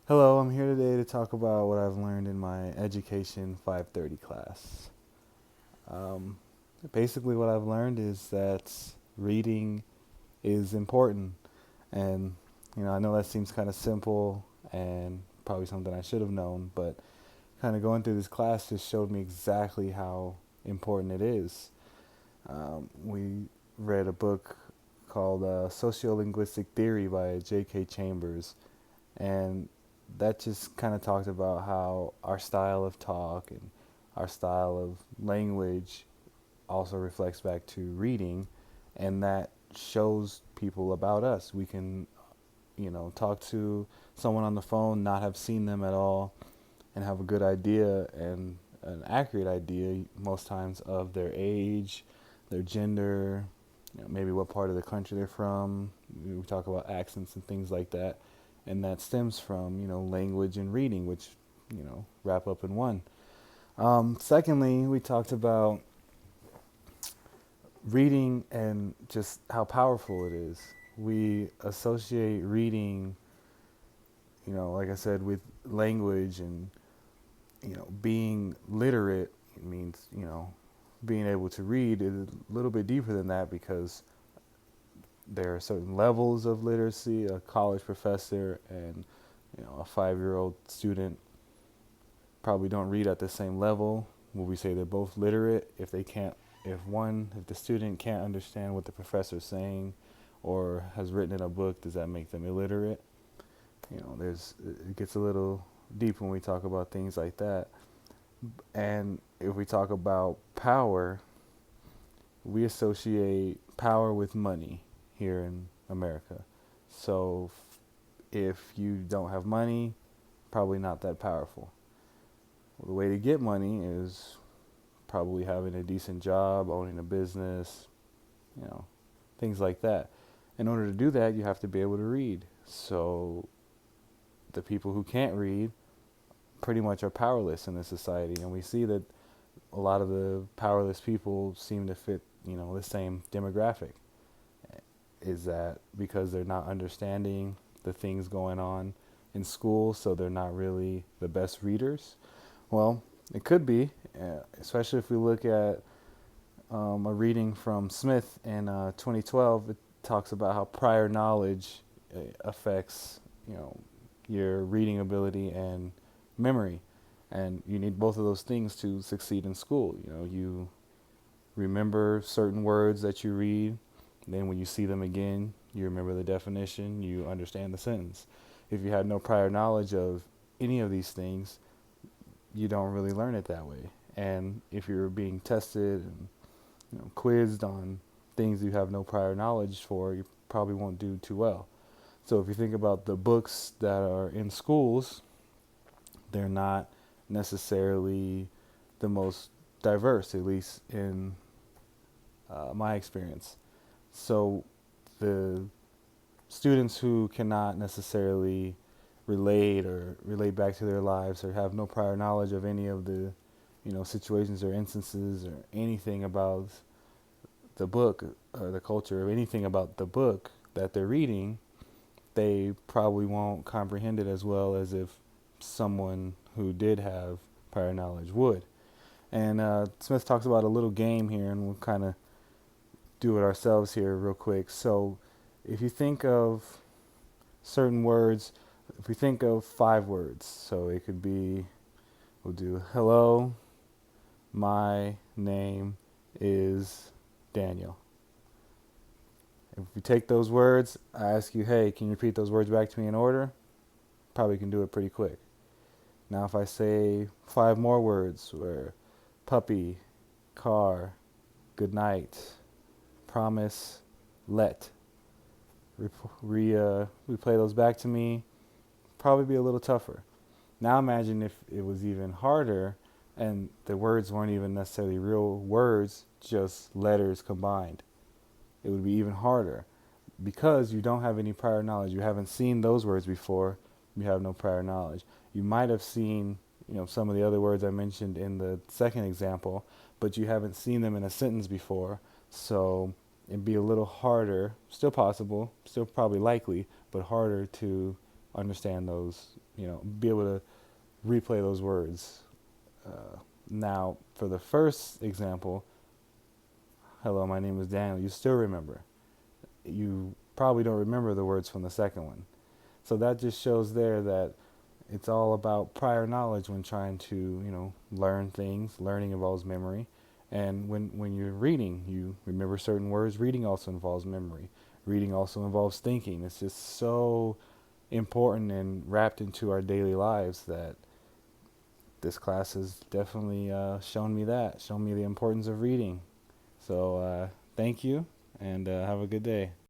Hello, I'm here today to talk about what I've learned in my Education 530 class. Um, Basically, what I've learned is that reading is important. And, I know that seems kind of simple and probably something I should have known, but kind of going through this class just showed me exactly how important it is. We read a book called Sociolinguistic Theory by J.K. Chambers, and that just kind of talked about how our style of talk and our style of language also reflects back to reading, and that shows people about us. We can, talk to someone on the phone, not have seen them at all, and have a good idea and an accurate idea most times of their age, their gender, maybe what part of the country they're from. We talk about accents and things like that, and that stems from language and reading, which wrap up in one. Secondly, we talked about reading and just how powerful it is. We associate reading, like I said, with language and being literate. It means being able to read is a little bit deeper than that because there are certain levels of literacy. A college professor and a 5-year-old student probably don't read at the same level. Will we say they're both literate if they can't, if the student can't understand what the professor's saying or has written in a book, does that make them illiterate? There's it gets a little deep when we talk about things like that. And if we talk about power, we associate power with money here in America. So if you don't have money, probably not that powerful. Well, the way to get money is probably having a decent job, owning a business, you know, things like that. In order to do that, you have to be able to read. So the people who can't read pretty much are powerless in this society, and we see that a lot of the powerless people seem to fit, the same demographic. Is that because they're not understanding the things going on in school, so they're not really the best readers? Well, it could be, especially if we look at a reading from Smith in 2012. It talks about how prior knowledge affects, you know, your reading ability and memory, and you need both of those things to succeed in school. You remember certain words that you read, then when you see them again, you remember the definition, you understand the sentence. If you had no prior knowledge of any of these things, you don't really learn it that way. And if you're being tested and quizzed on things you have no prior knowledge for, you probably won't do too well. So if you think about the books that are in schools, they're not necessarily the most diverse, at least in my experience. So the students who cannot necessarily relate back to their lives or have no prior knowledge of any of the situations or instances or anything about the book or the culture or anything about the book that they're reading, they probably won't comprehend it as well as if someone who did have prior knowledge would. And Smith talks about a little game here, and we'll kind of do it ourselves here real quick. So if you think of certain words, if we think of 5 words, so it could be, we'll do hello, my name is Daniel. If we take those words, I ask you, hey, can you repeat those words back to me in order? Probably can do it pretty quick. Now, if I say 5 more words, where puppy, car, good night, promise, let, replay those back to me, probably be a little tougher. Now imagine if it was even harder and the words weren't even necessarily real words, just letters combined. It would be even harder because you don't have any prior knowledge. You haven't seen those words before. You have no prior knowledge. You might have seen, some of the other words I mentioned in the second example, but you haven't seen them in a sentence before. So it'd be a little harder, still possible, still probably likely, but harder to understand those, be able to replay those words. Now, for the first example, hello, my name is Daniel, you still remember. You probably don't remember the words from the second one. So that just shows there that it's all about prior knowledge when trying to, learn things. Learning involves memory. And when you're reading, you remember certain words. Reading also involves memory. Reading also involves thinking. It's just so important and wrapped into our daily lives that this class has definitely shown me the importance of reading. So thank you, and have a good day.